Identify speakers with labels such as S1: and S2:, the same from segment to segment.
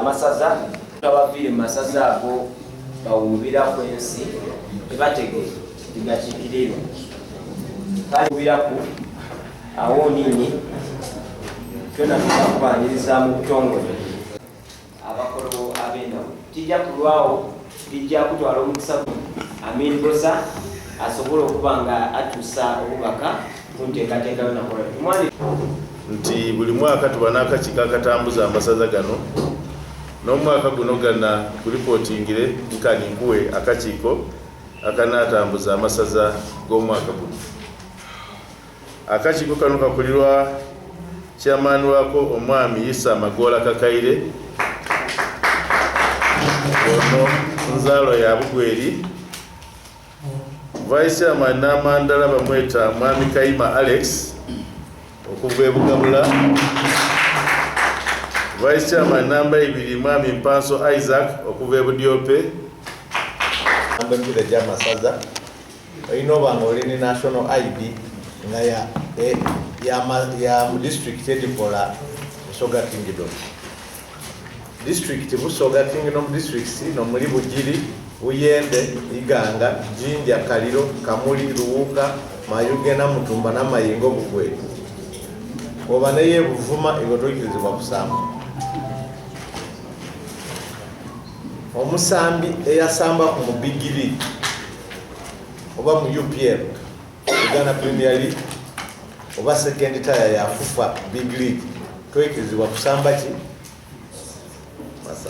S1: amasaza abavire masaza ago bawumbira kwensi tebatege tigakikiriro kawubiraku awo nini kyona tukakubaniriza mu butongole abakolo abenda kijja kulwawo bijja kutwala omukisa amingoza asobola okuba nga atuusa obubaka ku nteekateeka yonakola
S2: nti buli mwaka tuba n'akakiiko akatambuza amasaza gano n'omwaka guno gana kuripootingire nkani nkuwe akakiiko akanaatambuza amasaza g'omwaka guno. Akakiiko kano kakulirwa chairman wako omwami Isa Magoola Kakaire ono nzaalo ya Bugweri, vice chairman n'amandala bamweta mwami Kayima Alex okuva e Bugabula, vice chairman namba 2 mwami Mpanso Isaac okuva e Budyope.
S3: Ambemire ja masaza ino bangoli ni national ID nga ya district edipola Busoga Kingdom. District Busoga Kingdom districts no muri Bugiri, Uyende, Iganga, Jinja, Kaliro, Kamuli, Ruuka, Mayuge na Mutumba na Mayingo Bugweri. Obaneye Buvuma igotokirizibwa kusamba. Omusambi eyasamba ku mubigiri oba mu UPL Uganda Premier League oba second tier ya FUFA Big League twekirizibwa kusamba ki masaza.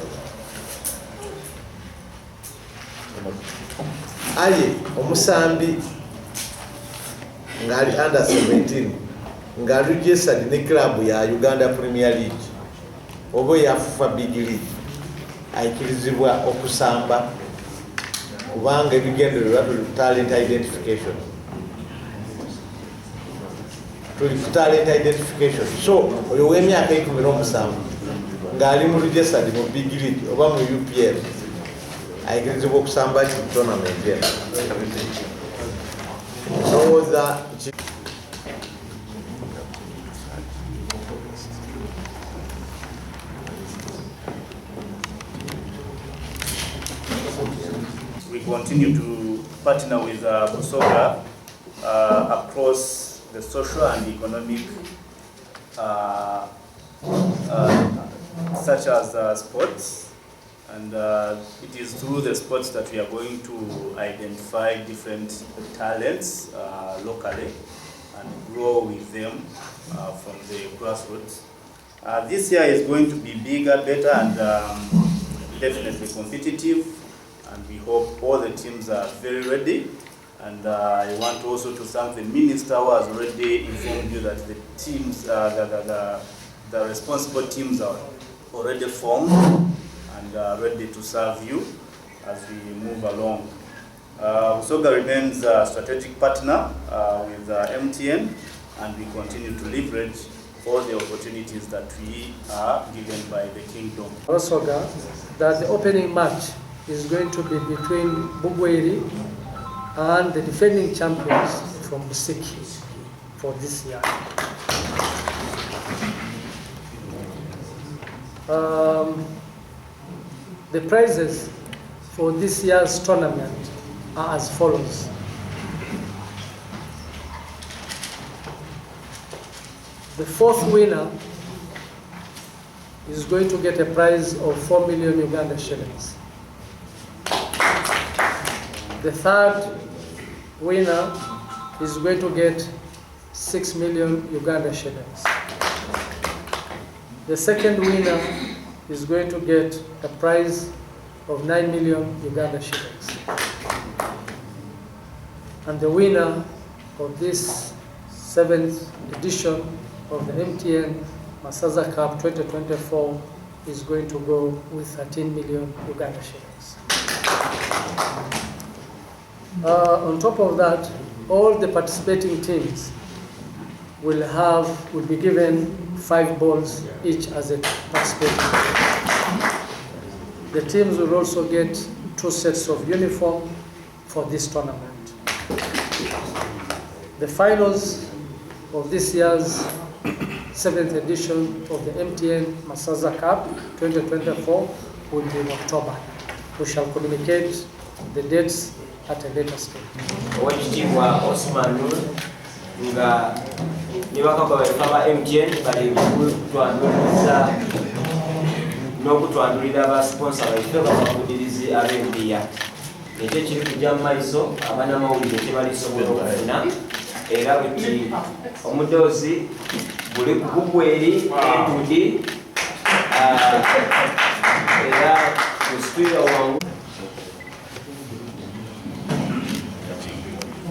S3: Aye omusambi ngali under 17 ngali registered ne club ya Uganda Premier League oba ya FUFA Big League aikirizibwa okusamba kubanga ebigendererwa tuli talent identification. So oyo w'emyaka 17 ng'ali mu registered mu Big League oba mu UPL aikirizibwa okusamba ki tournament eno.
S4: We continue to partner with Busoga across the social and economic, such as sports, and it is through the sports that we are going to identify different talents locally and grow with them from the grassroots. This year is going to be bigger, better, and definitely competitive. And we hope all the teams are very ready. And I want also to thank the minister who has already informed you that the teams, the responsible teams are already formed and ready to serve you as we move along. Busoga remains a strategic partner with MTN, and we continue to leverage all the opportunities that we are given by the Kingdom.
S5: Busoga, that the opening match is going to be between Bugweri and the defending champions from Busiki for this year. The prizes for this year's tournament are as follows. The fourth winner is going to get a prize of 4 million Uganda shillings. The third winner is going to get 6 million Uganda shillings. The second winner is going to get a prize of 9 million Uganda shillings. And the winner of this 7th edition of the MTN Masaza Cup 2024 is going to go with 13 million Uganda shillings. On top of that, all the participating teams will be given 5 balls each as a participating team. The teams will also get 2 sets of uniform for this tournament. The finals of this year's 7th edition of the MTN Masaza Cup 2024 will be in October. We shall communicate the dates at a later stage.
S1: Owekitiibwa Osman nga nibakaba baba MTN bali kutwanduliza n'okutwandulira abasponsa baife babavudirizi ab'empiya. Ekyo kiri kujja mu maiso abanamawulire tebalisobola okufuna era bweti omudoozi guli kugugweri entudi era kusitwira wangu